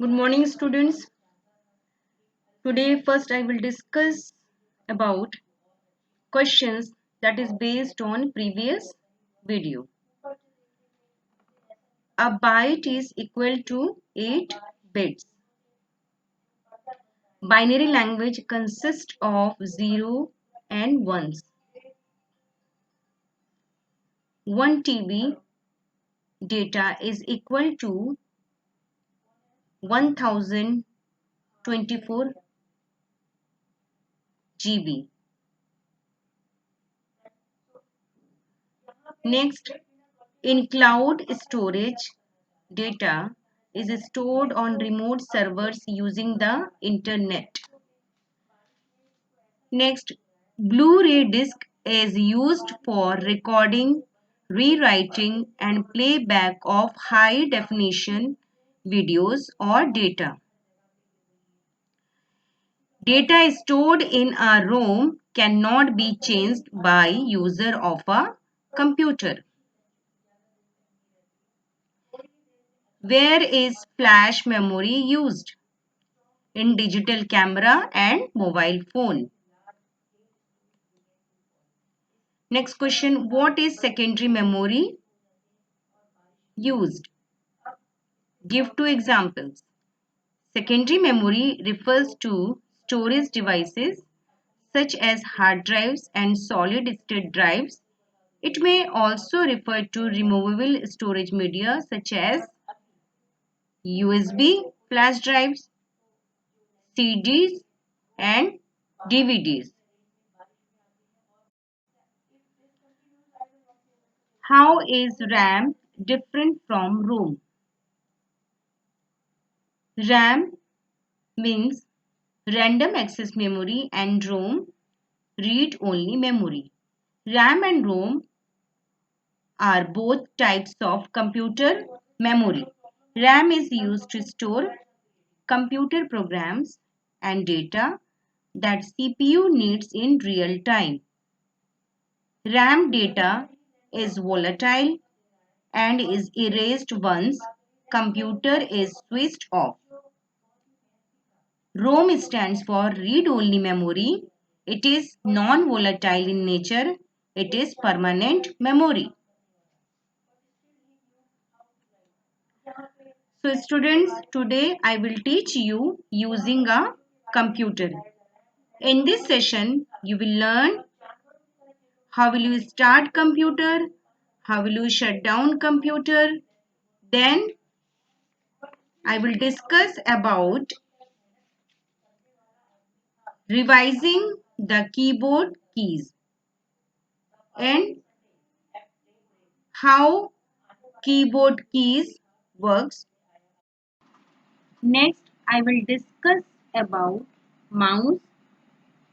Good morning, students. Today, first I will discuss about questions that is based on previous video. A byte is equal to 8 bits. Binary language consists of 0 and 1s. 1 TB data is equal to 1024 GB. Next, in cloud storage, data is stored on remote servers using the internet. Next, Blu-ray disc is used for recording, rewriting, and playback of high definition videos or data. Data stored in a ROM cannot be changed by user of a computer. Where is flash memory used? In digital camera and mobile phone. Next question, what is secondary memory used? Give two examples. Secondary memory refers to storage devices such as hard drives and solid state drives. It may also refer to removable storage media such as USB, flash drives, CDs and DVDs. How is RAM different from ROM? RAM means random access memory and ROM read-only memory. RAM and ROM are both types of computer memory. RAM is used to store computer programs and data that CPU needs in real time. RAM data is volatile and is erased once computer is switched off. ROM stands for read-only memory. It is non-volatile in nature. It is permanent memory. So students, today I will teach you using a computer. In this session, you will learn how will you start computer, how will you shut down computer. Then I will discuss about revising the keyboard keys and how keyboard keys works. Next, I will discuss about mouse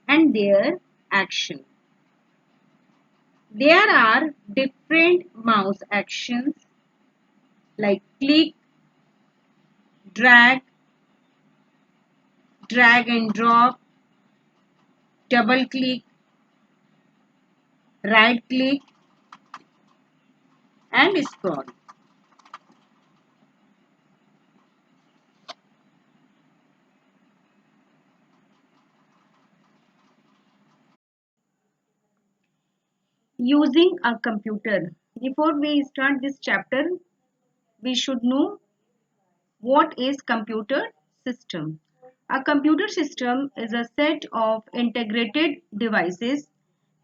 and their action. There are different mouse actions like click, drag, drag and drop, double click, right click and scroll. Using a computer. Before we start this chapter, we should know what is computer system. A computer system is a set of integrated devices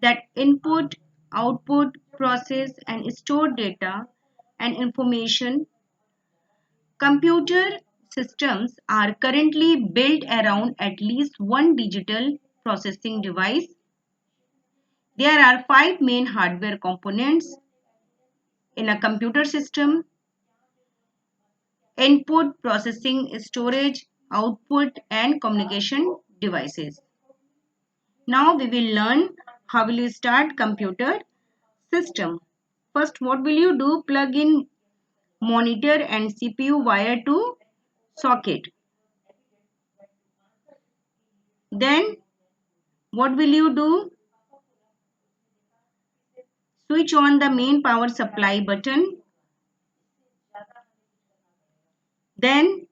that input, output, process and store data and information. Computer systems are currently built around at least one digital processing device. There are five main hardware components in a computer system: input, processing, storage, output, and communication devices. Now we will learn how will you start computer system. First, what will you do? Plug in monitor and CPU wire to socket. Then what will you do? Switch on the main power supply button. Then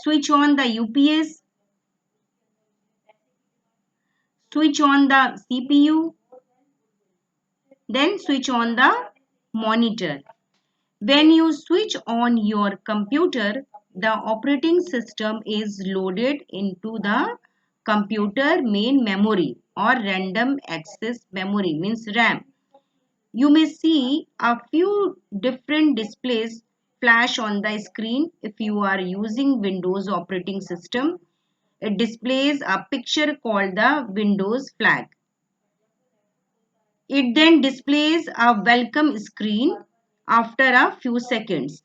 switch on the UPS, switch on the CPU, then switch on the monitor. When you switch on your computer, the operating system is loaded into the computer main memory or random access memory, means RAM. You may see a few different displays flash on the screen. If you are using Windows operating system, it displays a picture called the Windows flag. It then displays a welcome screen after a few seconds.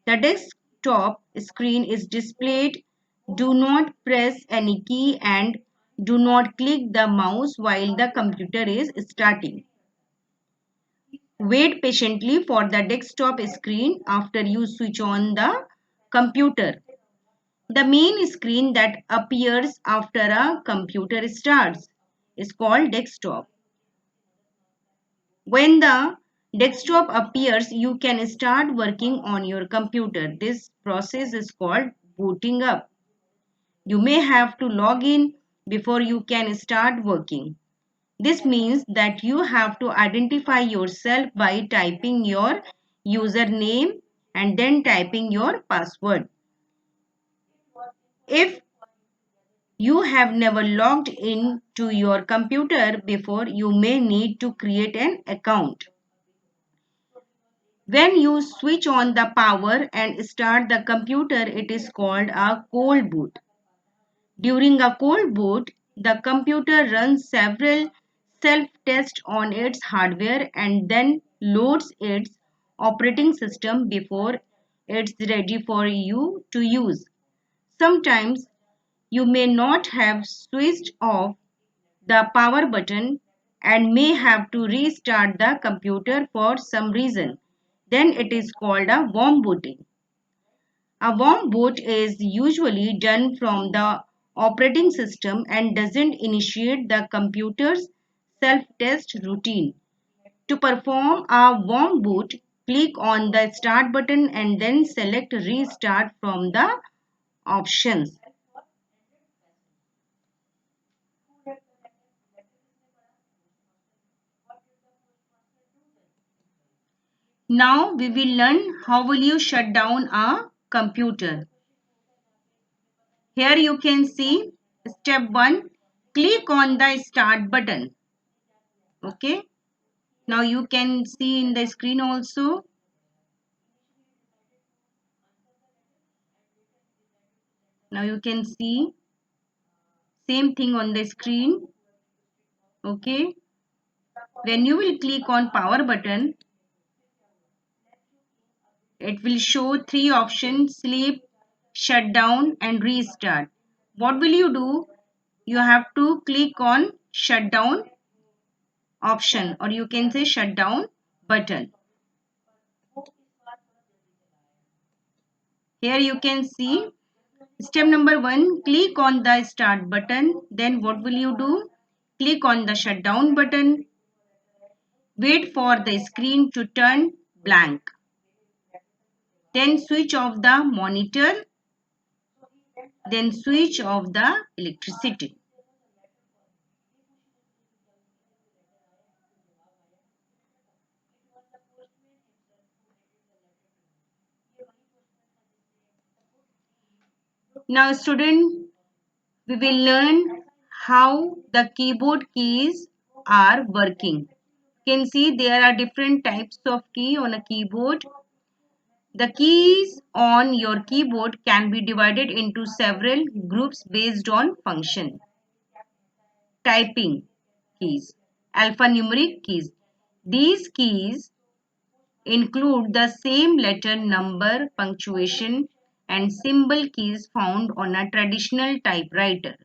The desktop screen is displayed. Do not press any key and do not click the mouse while the computer is starting. Wait patiently for the desktop screen after you switch on the computer. The main screen that appears after a computer starts is called desktop. When the desktop appears, you can start working on your computer. This process is called booting up. You may have to log in before you can start working. This means that you have to identify yourself by typing your username and then typing your password. If you have never logged in to your computer before, you may need to create an account. When you switch on the power and start the computer, it is called a cold boot. During a cold boot, the computer runs several self-tests on its hardware and then loads its operating system before it's ready for you to use. Sometimes you may not have switched off the power button and may have to restart the computer for some reason. Then it is called a warm booting. A warm boot is usually done from the operating system and doesn't initiate the computer's self-test routine. To perform a warm boot, click on the start button and then select restart from the options. Now we will learn how will you shut down a computer. Here you can see step 1, click on the start button. Okay. Now you can see in the screen also. Now you can see same thing on the screen. Okay. When you will click on power button, it will show three options: sleep, shut down and restart. What will you do? You have to click on shut down option, or you can say shut down button. Here you can see step number 1, click on the start button. Then what will you do? Click on the shutdown button. Wait for the screen to turn blank. Then switch off the monitor. Then switch off the electricity. Now student, we will learn how the keyboard keys are working. You can see there are different types of key on a keyboard. The keys on your keyboard can be divided into several groups based on function. Typing keys, alphanumeric keys. These keys include the same letter, number, punctuation, and symbol keys found on a traditional typewriter.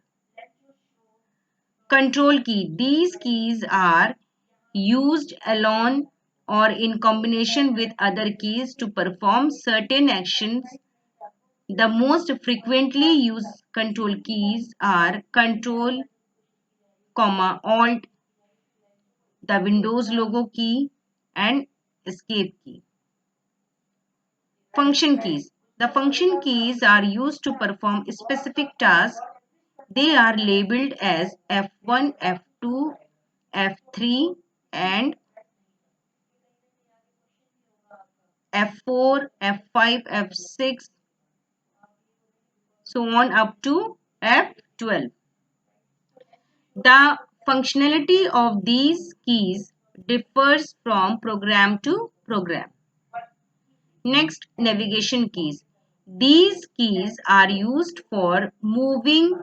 Control key. These keys are used alone or in combination with other keys to perform certain actions. The most frequently used control keys are Control, Alt, the Windows logo key, and Escape key. Function keys. The function keys are used to perform specific tasks. They are labeled as F1, F2, F3 and F4, F5, F6, so on up to F12. The functionality of these keys differs from program to program. Next, navigation keys. These keys are used for moving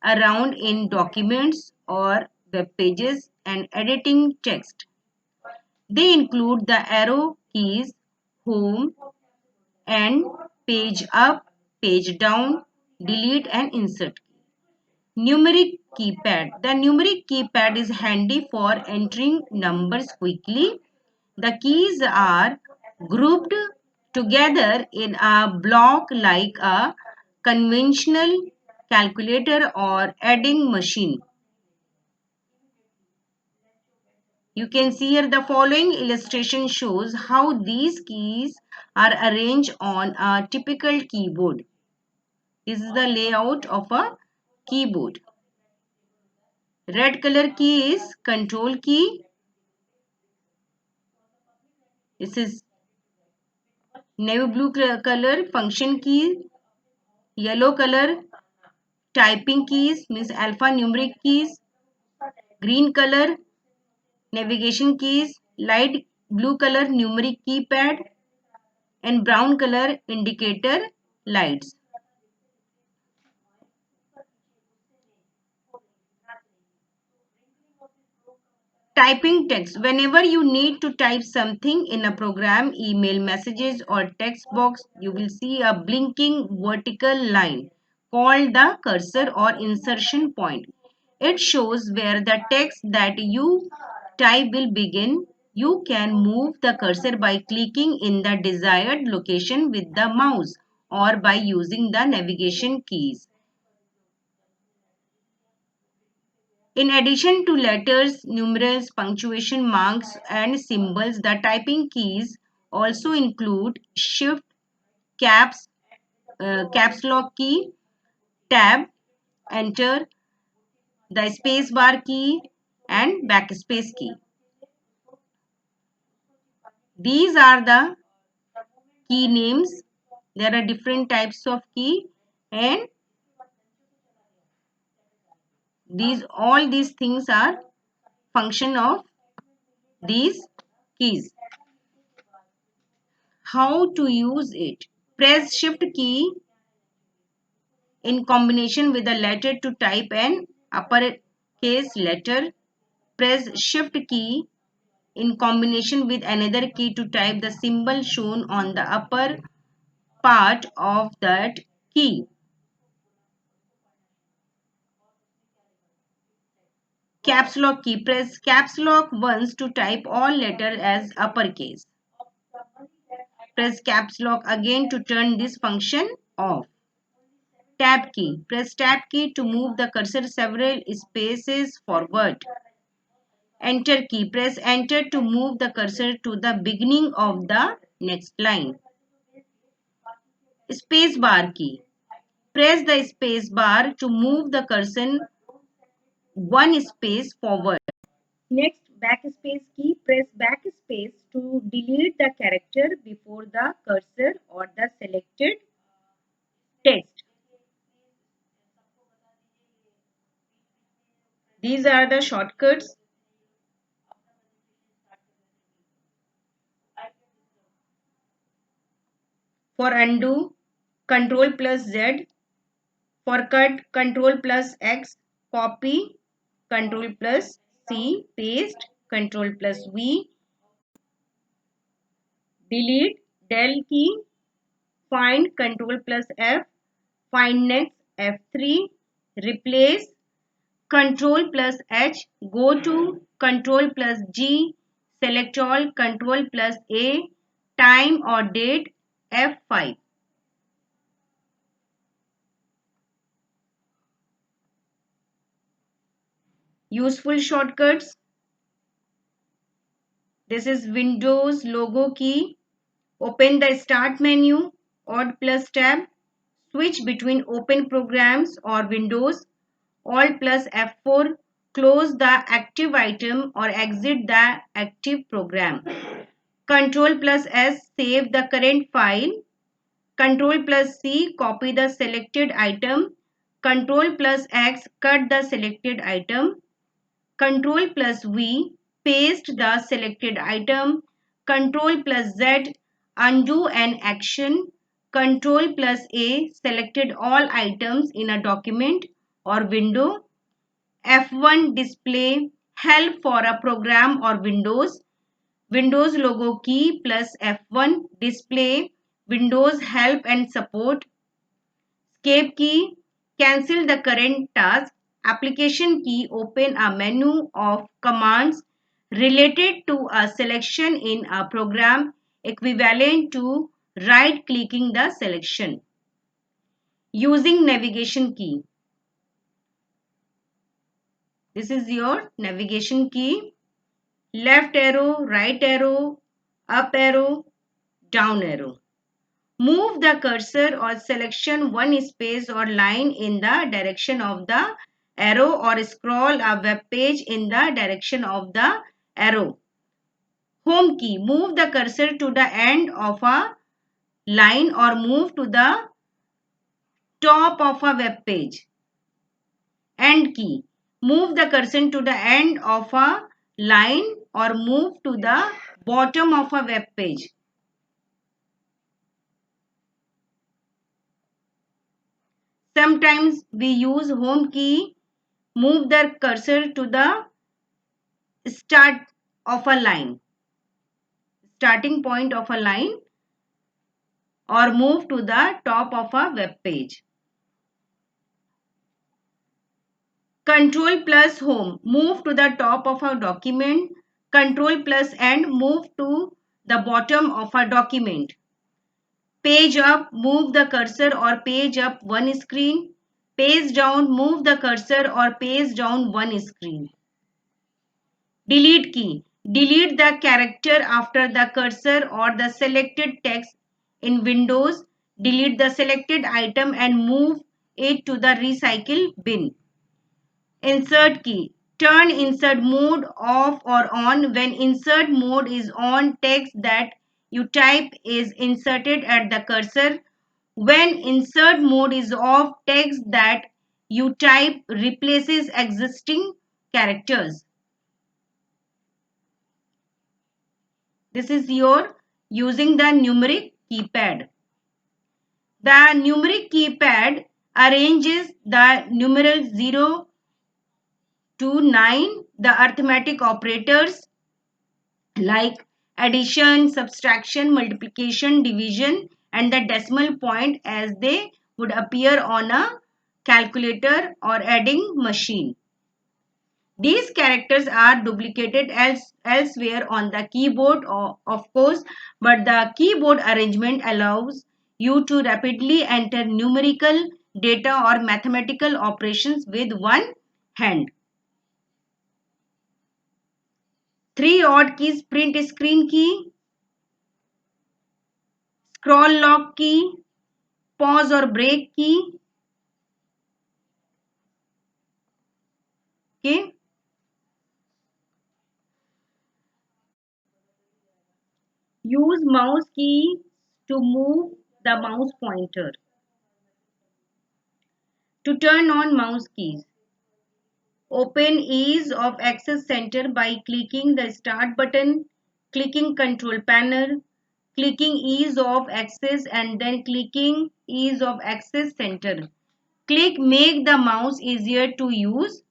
around in documents or web pages and editing text. They include the arrow keys, home and page up, page down, delete and insert. Numeric keypad. The numeric keypad is handy for entering numbers quickly. The keys are grouped together in a block like a conventional calculator or adding machine. You can see here the following illustration shows how these keys are arranged on a typical keyboard. This is the layout of a keyboard. Red color key is control key. This is navy blue color function key. Yellow color typing keys means alphanumeric keys. Green color navigation keys. Light blue color numeric keypad. And brown color indicator lights. Typing text. Whenever you need to type something in a program, email messages or text box, you will see a blinking vertical line called the cursor or insertion point. It shows where the text that you type will begin. You can move the cursor by clicking in the desired location with the mouse or by using the navigation keys. In addition to letters, numerals, punctuation marks, and symbols, the typing keys also include shift, caps, caps lock key, tab, enter, the space bar key, and backspace key. These are the key names. There are different types of key, and all these things are function of these keys. How to use it? Press shift key in combination with a letter to type an uppercase letter. Press shift key in combination with another key to type the symbol shown on the upper part of that key. Caps lock key. Press caps lock once to type all letters as uppercase. Press caps lock again to turn this function off. Tab key. Press tab key to move the cursor several spaces forward. Enter key. Press enter to move the cursor to the beginning of the next line. Space bar key. Press the space bar to move the cursor one space forward. Next, backspace key. Press backspace to delete the character before the cursor or the selected text. These are the shortcuts. For undo, Control plus Z. For cut, Control plus X. Copy, Control plus C. Paste, Control plus V. Delete, del key. Find, Control plus F. Find next, F3. Replace, Control plus H. Go to, Control plus G. Select all, Control plus A. Time or date, F5. Useful shortcuts. This is Windows logo key. Open the start menu. Alt plus tab, switch between open programs or windows. Alt plus F4, close the active item or exit the active program. Control plus S, save the current file. Control plus C, copy the selected item. Control plus X, cut the selected item. Control plus V, paste the selected item. Control plus Z, undo an action. Control plus A, selected all items in a document or window. F1, display help for a program or Windows. Windows logo key plus F1, display Windows help and support. Escape key, cancel the current task. Application key, open a menu of commands related to a selection in a program equivalent to right clicking the selection. Using navigation key. This is your navigation key. Left arrow, right arrow, up arrow, down arrow. Move the cursor or selection one space or line in the direction of the arrow or scroll a web page in the direction of the arrow. Home key. Move the cursor to the end of a line or move to the top of a web page. End key. Move the cursor to the end of a line or move to the bottom of a web page. Sometimes we use home key, move the cursor to the start of a line, starting point of a line, or move to the top of a web page. Control plus home, move to the top of a document. Control plus end, move to the bottom of a document. Page up, move the cursor or page up one screen. Page down, move the cursor or page down one screen. Delete key. Delete the character after the cursor or the selected text in Windows. Delete the selected item and move it to the recycle bin. Insert key. Turn insert mode off or on. When insert mode is on, text that you type is inserted at the cursor. When insert mode is off, text that you type replaces existing characters. This is your using the numeric keypad. The numeric keypad arranges the numeral 0 to 9, the arithmetic operators like addition, subtraction, multiplication, division, and the decimal point as they would appear on a calculator or adding machine. These characters are duplicated elsewhere on the keyboard, of course, but the keyboard arrangement allows you to rapidly enter numerical data or mathematical operations with one hand. Three odd keys: print screen key, scroll lock key, pause or break key. Okay. Use mouse key to move the mouse pointer. To turn on mouse keys, open ease of access center by clicking the start button, clicking control panel, clicking ease of access and then clicking ease of access center. Click make the mouse easier to use.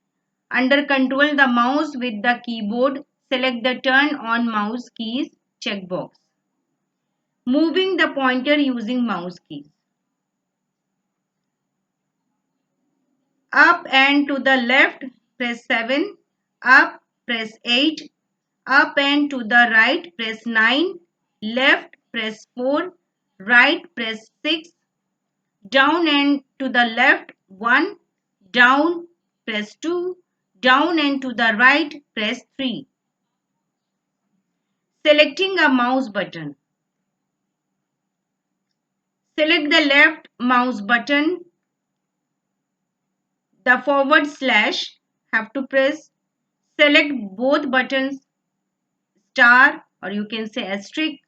Under control the mouse with the keyboard, select the turn on mouse keys checkbox. Moving the pointer using mouse keys. Up and to the left, press 7. Up, press 8. Up and to the right, press 9. Left, press 4. Right, press 6. Down and to the left, 1. Down, press 2. Down and to the right, press 3. Selecting a mouse button. Select the left mouse button. The forward slash have to press. Select both buttons, star or you can say asterisk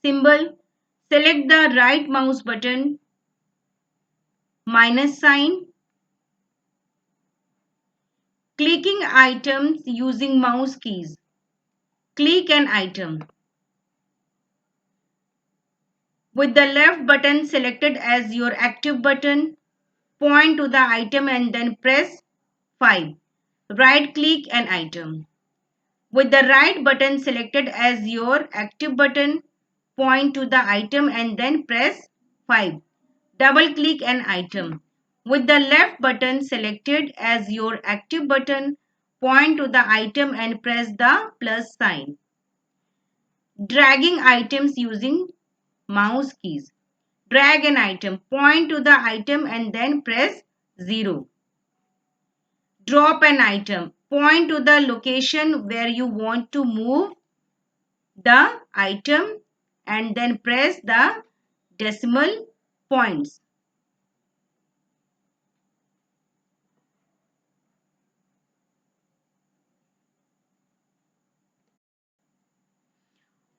symbol. Select the right mouse button, minus sign. Clicking items using mouse keys. Click an item. With the left button selected as your active button, point to the item and then press 5. Right click an item. With the right button selected as your active button, point to the item and then press 5. Double click an item. With the left button selected as your active button, point to the item and press the plus sign. Dragging items using mouse keys. Drag an item, point to the item and then press 0. Drop an item, point to the location where you want to move the item and then press the decimal points.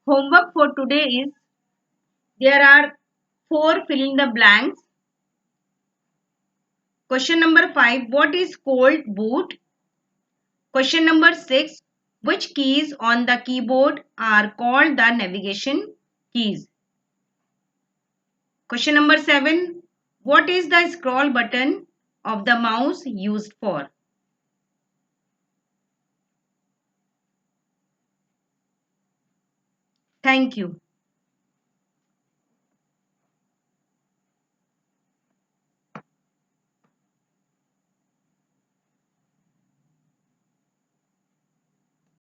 Homework for today is there are 4 fill in the blanks. Question number 5, what is called boot? Question number 6, which keys on the keyboard are called the navigation keys? Question number 7, what is the scroll button of the mouse used for? Thank you.